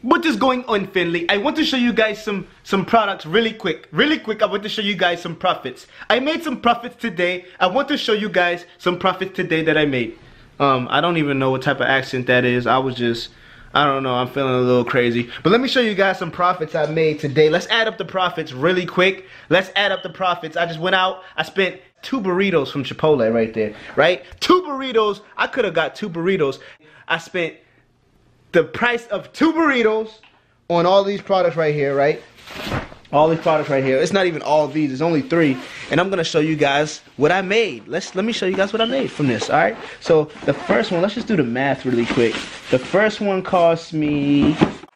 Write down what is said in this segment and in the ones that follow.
What is going on, Finley? I want to show you guys some products really quick. I want to show you guys some profits. I made some profits today. I want to show you guys some profits today that I made. I don't even know what type of accent that is. I don't know, I'm feeling a little crazy. But let me show you guys some profits I made today. Let's add up the profits really quick. Let's add up the profits. I just went out, I spent 2 burritos from Chipotle right there, right? 2 burritos, I could have got 2 burritos. I spent the price of 2 burritos on all these products right here, right? All these products right here. It's not even all of these, it's only 3. And I'm gonna show you guys what I made. Let me show you guys what I made from this, alright? So the first one, let's just do the math really quick. The first one cost me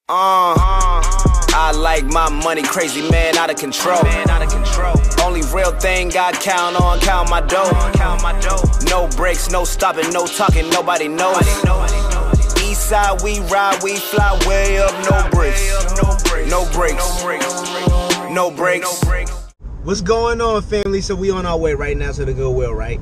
I like my money crazy, man, out of control. Only real thing I count on, count my dough. No breaks, no stopping, no talking, nobody knows. East side, we ride, we fly way up, no breaks. No breaks. What's going on, family? So we on our way right now to the Goodwill, right?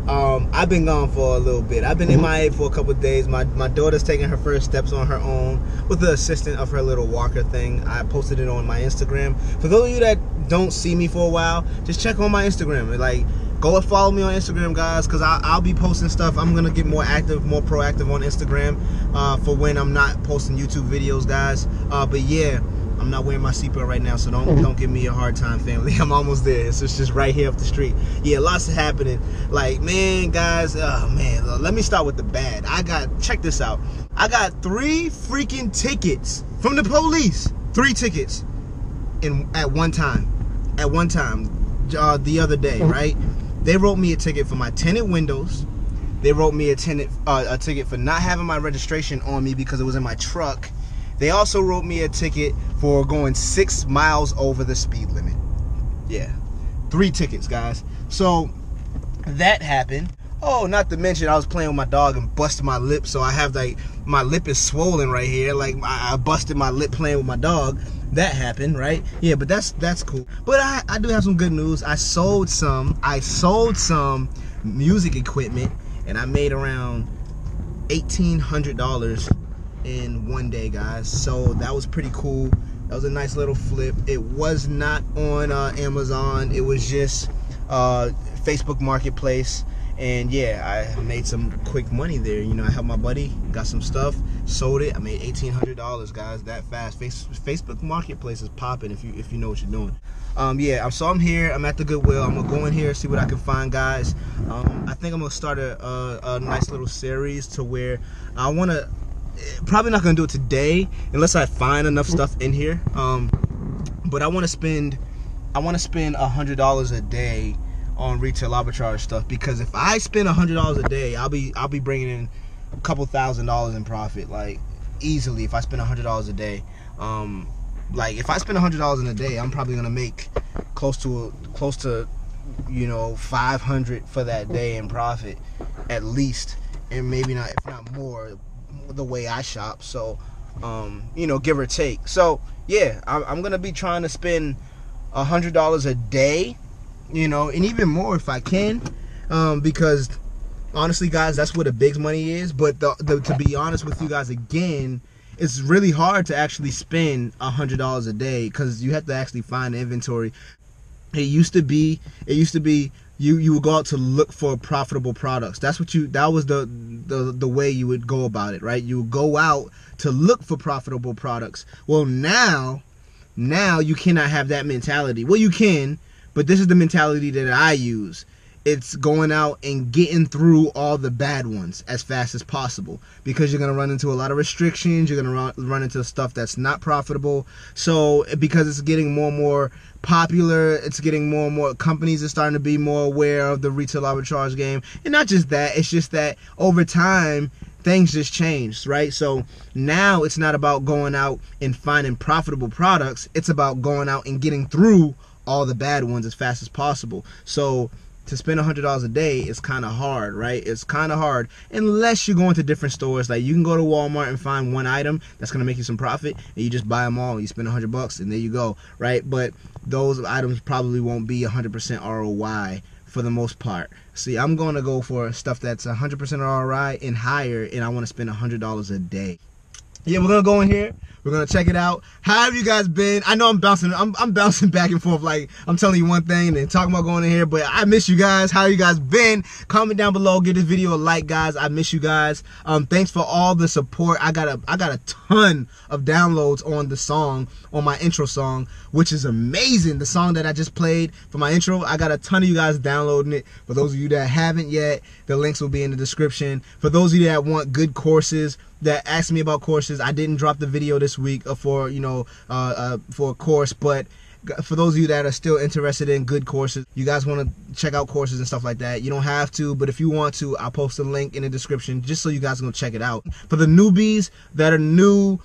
I've been gone for a little bit. I've been MIA for a couple of days. My daughter's taking her first steps on her own with the assistant of her little walker thing. I posted it on my Instagram. For those of you that don't see me for a while, just check on my Instagram. Like, go and follow me on Instagram, guys, because I'll be posting stuff. I'm gonna get more active, more proactive on Instagram for when I'm not posting YouTube videos, guys. But yeah, I'm not wearing my seatbelt right now, so don't give me a hard time, family. I'm almost there. It's just right here up the street. Yeah, lots is happening. Like, man, guys, oh man, let me start with the bad. Check this out. I got 3 freaking tickets from the police. 3 tickets at one time. The other day, right? They wrote me a ticket for my tinted windows. They wrote me a ticket for not having my registration on me because it was in my truck. They also wrote me a ticket for going 6 miles over the speed limit. Yeah, 3 tickets, guys. So that happened. Oh, not to mention I was playing with my dog and busted my lip, so I have like, my lip is swollen right here. Like, I busted my lip playing with my dog. That happened, right? Yeah, but that's cool. But I do have some good news. I sold some music equipment, and I made around $1,800 in one day, guys. So that was pretty cool. That was a nice little flip. It was not on Amazon. It was just Facebook Marketplace. And yeah, I made some quick money there. You know, I helped my buddy, got some stuff, sold it. I made $1,800, guys, that fast. Facebook Marketplace is popping if you know what you're doing. Yeah, so I'm here. I'm at the Goodwill. I'm gonna go in here, see what I can find, guys. I think I'm gonna start a nice little series to where I wanna, probably not gonna do it today unless I find enough stuff in here. But I wanna spend $100 a day on retail arbitrage stuff, because if I spend $100 a day, I'll be bringing in a couple $1,000s in profit, like, easily. If I spend $100 a day, like, if I spend $100 in a day, I'm probably gonna make close to you know, 500 for that day in profit at least, and maybe not, if not more, the way I shop. So you know, give or take. So yeah, I'm gonna be trying to spend $100 a day, you know, and even more if I can, because honestly, guys, that's where the big money is. But to be honest with you guys, again, it's really hard to actually spend $100 a day, because you have to actually find the inventory. It used to be you would go out to look for profitable products. That was the way you would go about it, right? You would go out to look for profitable products. Well, now you cannot have that mentality. Well, you can, but this is the mentality that I use. It's going out and getting through all the bad ones as fast as possible, because you're going to run into a lot of restrictions. You're going to run into stuff that's not profitable. So because it's getting more and more popular, it's getting more and more companies are starting to be more aware of the retail arbitrage game. And not just that, it's just that over time things just changed, right? So now it's not about going out and finding profitable products. It's about going out and getting through all the bad ones as fast as possible. So to spend $100 a day is kind of hard, right? It's kind of hard unless you're going to different stores. Like, you can go to Walmart and find one item that's gonna make you some profit, and you just buy them all and you spend $100 and there you go, right? But those items probably won't be 100% ROI for the most part. See, I'm gonna go for stuff that's 100% ROI and higher, and I want to spend $100 a day. Yeah, we're gonna go in here. We're gonna check it out. How have you guys been? I know I'm bouncing back and forth, like I'm telling you one thing and then talking about going in here, but I miss you guys. How you guys been? Comment down below, give this video a like, guys. I miss you guys. Thanks for all the support. I got a ton of downloads on the song, on my intro song, which is amazing. The song that I just played for my intro, I got a ton of you guys downloading it. For those of you that haven't yet, the links will be in the description. For those of you that want good courses, that asked me about courses, I didn't drop the video this week for for a course, but for those of you that are still interested in good courses, you guys want to check out courses and stuff like that, you don't have to, but if you want to, I'll post a link in the description just so you guys can check it out. For the newbies that are new,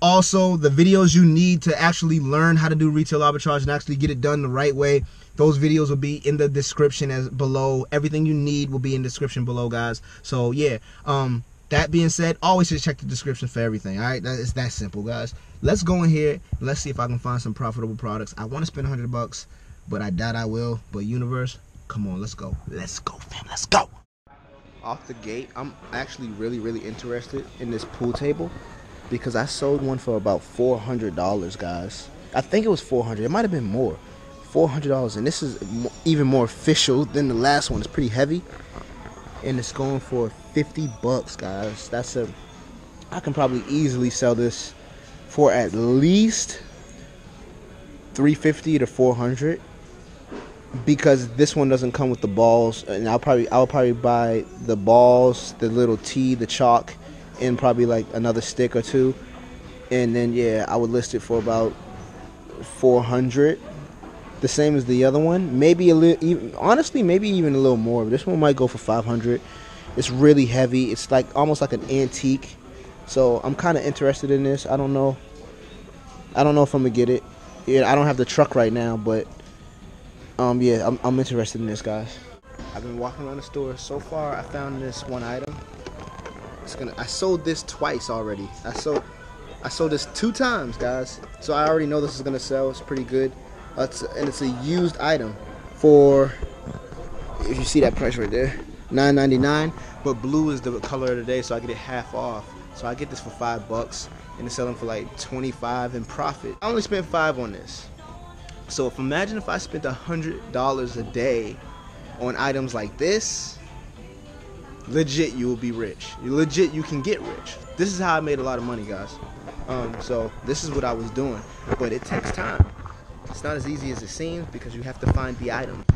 also the videos you need to actually learn how to do retail arbitrage and actually get it done the right way, those videos will be in the description as below. Everything you need will be in the description below, guys. So yeah, that being said, always just check the description for everything. All right, it's that simple, guys. Let's go in here. Let's see if I can find some profitable products. I want to spend $100, but I doubt I will. But universe, come on, let's go. Let's go, fam. Let's go. Off the gate, I'm actually really interested in this pool table because I sold one for about $400, guys. I think it was $400. It might have been more. $400, and this is even more official than the last one. It's pretty heavy, and it's going for $50, guys. I can probably easily sell this for at least $350 to $400 because this one doesn't come with the balls, and I'll probably buy the balls, the little tee, the chalk, and probably like another stick or two, and then yeah, I would list it for about $400. The same as the other one, maybe a little, honestly, maybe even a little more. But this one might go for $500. It's really heavy. It's like almost like an antique. So I'm kind of interested in this. I don't know if I'm gonna get it. Yeah, I don't have the truck right now, but yeah, I'm interested in this, guys. I've been walking around the store. So far, I found this one item. I sold this twice already. I sold this 2 times, guys. So I already know this is gonna sell. It's pretty good. And it's a used item for, if you see that price right there, $9.99, but blue is the color of the day, so I get it half off. So I get this for $5 and it's selling for like $25 in profit. I only spent $5 on this. So imagine if I spent $100 a day on items like this, legit you will be rich. Legit you can get rich. This is how I made a lot of money, guys. So this is what I was doing, but it takes time. It's not as easy as it seems because you have to find the items.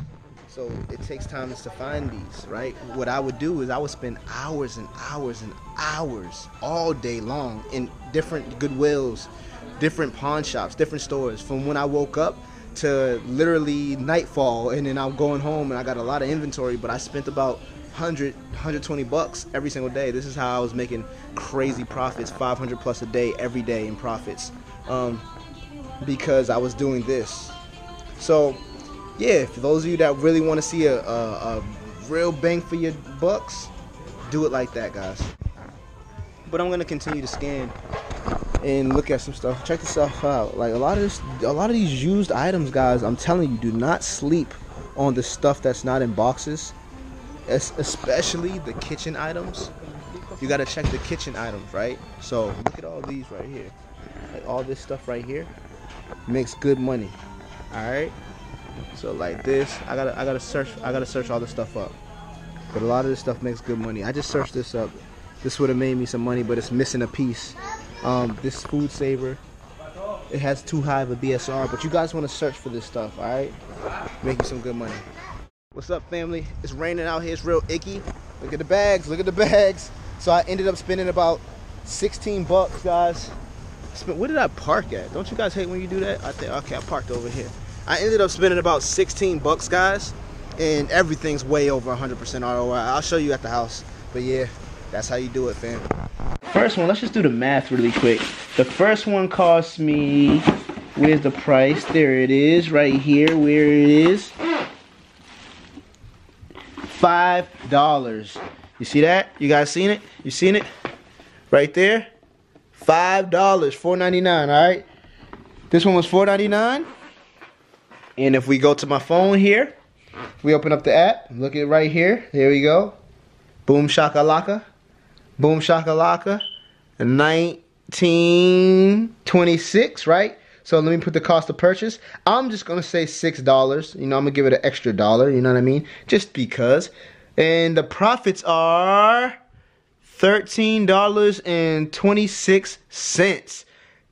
So it takes time to find these, right? What I would do is I would spend hours and hours and hours all day long in different Goodwills, different pawn shops, different stores, from when I woke up to literally nightfall, and then I'm going home and I got a lot of inventory, but I spent about $120 every single day. This is how I was making crazy profits, 500 plus a day, every day in profits. Because I was doing this. So yeah, for those of you that really want to see a real bang for your bucks, do it like that, guys. But I'm gonna continue to scan and look at some stuff. Check this stuff out. Like a lot of these used items, guys, I'm telling you, do not sleep on the stuff that's not in boxes, especially the kitchen items. You gotta check the kitchen items, right? So look at all these right here. Like all this stuff right here makes good money. All right, so like this, I gotta search all this stuff up, but a lot of this stuff makes good money. I just searched this up. This would have made me some money, but it's missing a piece. This food saver, it has too high of a BSR, but you guys want to search for this stuff. All right, make you some good money. What's up, family? It's raining out here. It's real icky. Look at the bags. Look at the bags. So I ended up spending about $16, guys. Where did I park at? Don't you guys hate when you do that? I think, okay, I parked over here. I ended up spending about $16, guys, and everything's way over 100% ROI. I'll show you at the house, but yeah, that's how you do it, fam. First one, let's just do the math really quick. The first one cost me, where's the price? There it is, right here, where it is. $5. You see that? You guys seen it? You seen it? Right there? $5, $4.99, all right? This one was $4.99. And if we go to my phone here, we open up the app, look at it right here. Here we go. Boom shakalaka. Boom shakalaka. $13.26, right? So let me put the cost of purchase. I'm just gonna say $6. You know, I'm gonna give it an extra dollar, you know what I mean? Just because. And the profits are $13.26.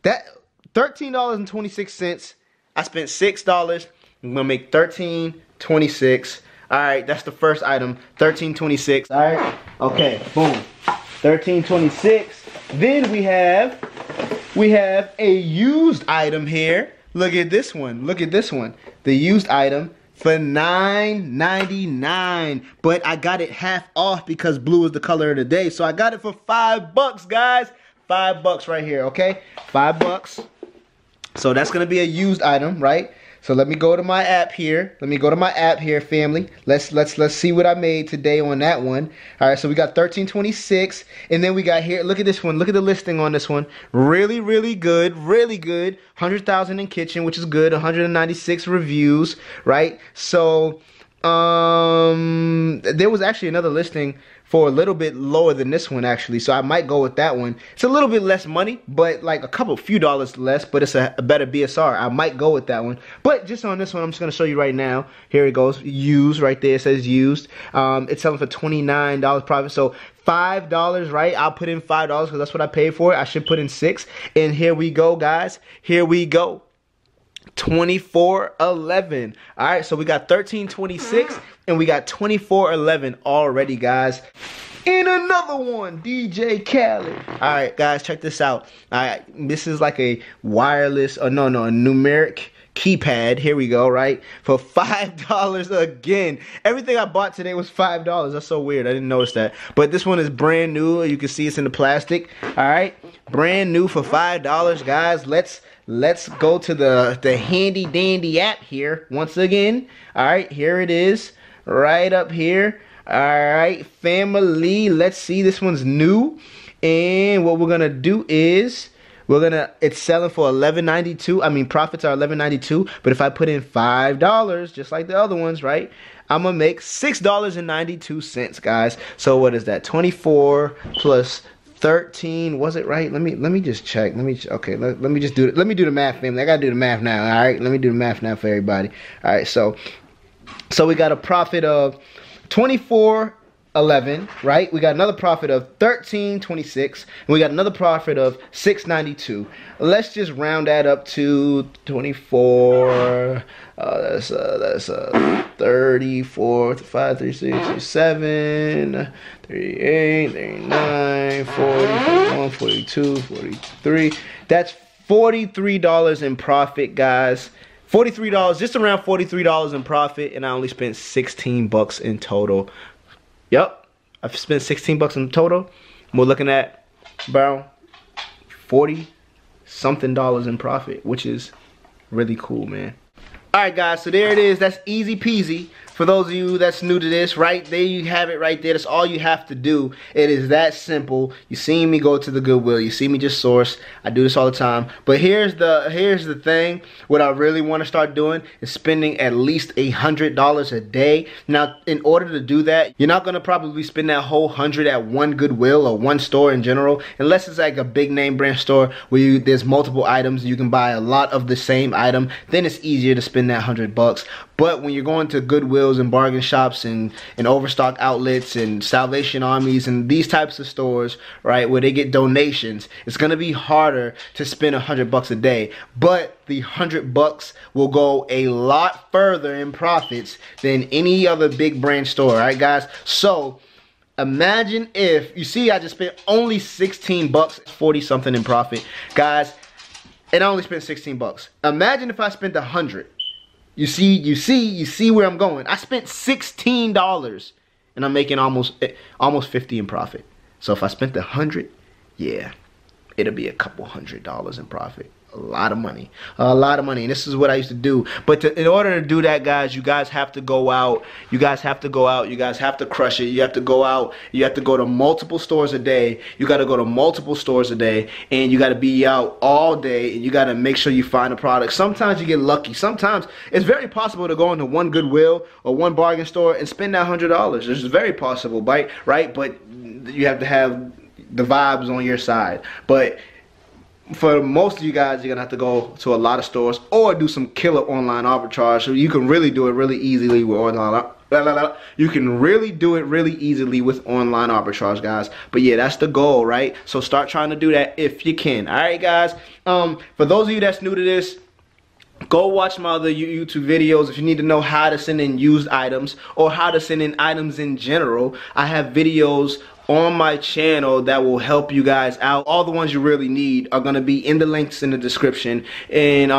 That $13.26. I spent $6. I'm gonna make $13.26. Alright, that's the first item. $13.26. Alright. Okay, boom. $13.26. Then we have a used item here. Look at this one. Look at this one. The used item for $9.99. But I got it half off because blue is the color of the day. So I got it for $5, guys. $5 right here, okay? $5. So that's gonna be a used item, right? So let me go to my app here. Let me go to my app here, family. Let's see what I made today on that one. All right, so we got $13.26, and then we got here. Look at this one. Look at the listing on this one. Really, really good. Really good. 100,000 in kitchen, which is good. 196 reviews, right? So there was actually another listing for a little bit lower than this one, actually, so I might go with that one. It's a little bit less money, but like a few dollars less, but it's a better BSR. I might go with that one, but just on this one, I'm just gonna show you right now. Here it goes, used right there. It says used. It's selling for $29 profit, so $5, right? I'll put in $5 because that's what I paid for it. I should put in $6, and here we go, guys. Here we go. $24.11. All right, so we got $13.26 and we got $24.11 already, guys. And another one, DJ Khaled. All right, guys, check this out. All right, this is like a wireless, a numeric keypad. Here we go, right? For $5 again. Everything I bought today was $5. That's so weird. I didn't notice that. But this one is brand new. You can see it's in the plastic. All right, brand new for $5, guys. Let's go to the handy dandy app here once again. All right, here it is, right up here. All right, family. Let's see. This one's new, and what we're gonna do is it's selling for $11.92. I mean, profits are $11.92. But if I put in $5, just like the other ones, right, I'm gonna make $6.92, guys. So what is that? 24 plus 13, was it right? Let me just check. Let me do the math, family. I gotta do the math now. All right, let me do the math now for everybody. All right, so we got a profit of $24.11, right? We got another profit of $13.26, and we got another profit of $6.92. Let's just round that up to 24. That's 34, 35, 36, 37, 38, 39, 40, 41, 42, 43. That's $43 in profit, guys. $43, just around $43 in profit, and I only spent $16 in total. Yep, I've spent $16 in total. We're looking at about 40 something in profit, which is really cool, man. Alright, guys, so there it is. That's easy peasy. For those of you that's new to this, right, there you have it right there. That's all you have to do. It is that simple. You see me go to the Goodwill. You see me just source. I do this all the time. But here's the thing. What I really want to start doing is spending at least $100 a day. Now, in order to do that, you're not going to probably spend that whole 100 at one Goodwill or one store in general, unless it's like a big name brand store where there's multiple items. You can buy a lot of the same item. Then it's easier to spend that $100. But when you're going to Goodwills and bargain shops and overstock outlets and Salvation Armies and these types of stores, right, where they get donations, it's gonna be harder to spend $100 a day. But the $100 will go a lot further in profits than any other big brand store, right, guys? So imagine if you see I just spent only $16, 40 something in profit, guys, and I only spent $16. Imagine if I spent $100. You see where I'm going. I spent $16 and I'm making almost 50 in profit. So if I spent $100, yeah, it'll be a couple $100 in profit. A lot of money, and this is what I used to do. But in order to do that, guys, you guys have to go out. You guys have to go out. You guys have to crush it. You have to go out. You have to go to multiple stores a day. You got to go to multiple stores a day, and you got to be out all day. And you got to make sure you find a product. Sometimes you get lucky. Sometimes it's very possible to go into one Goodwill or one bargain store and spend that $100. It's very possible, right? But you have to have the vibes on your side. But for most of you guys, you're gonna have to go to a lot of stores or do some killer online arbitrage. So you can really do it really easily with online. You can really do it really easily with online arbitrage, guys. But yeah, that's the goal, right? So start trying to do that if you can. All right, guys. For those of you that's new to this, go watch my other YouTube videos if you need to know how to send in used items or how to send in items in general. I have videos on my channel that will help you guys out. All the ones you really need are gonna be in the links in the description. And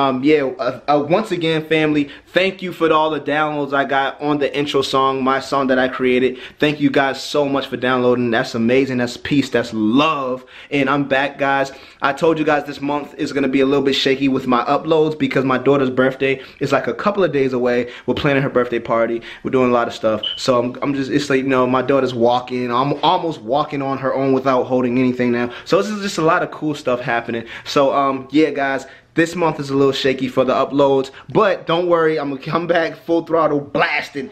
once again, family, thank you for all the downloads I got on the intro song, my song that I created. Thank you guys so much for downloading. That's amazing. That's peace. That's love. And I'm back, guys. I told you guys this month is gonna be a little bit shaky with my uploads because my daughter's birthday is like a couple of days away. We're planning her birthday party. We're doing a lot of stuff. So I'm just, it's like, you know, my daughter's walking. I'm almost walking on her own without holding anything now. So this is just a lot of cool stuff happening. So yeah, guys, this month is a little shaky for the uploads, but don't worry, I'm gonna come back full throttle blasting,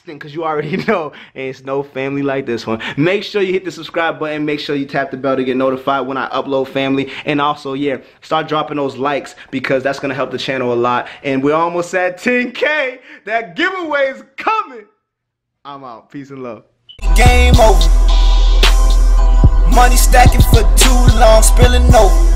because you already know, and it's no family like this one. Make sure you hit the subscribe button, make sure you tap the bell to get notified when I upload, family. And also, yeah, start dropping those likes because that's gonna help the channel a lot. And we're almost at 10K. That giveaway is coming. I'm out. Peace and love. Game over. Money stacking for too long, spilling over.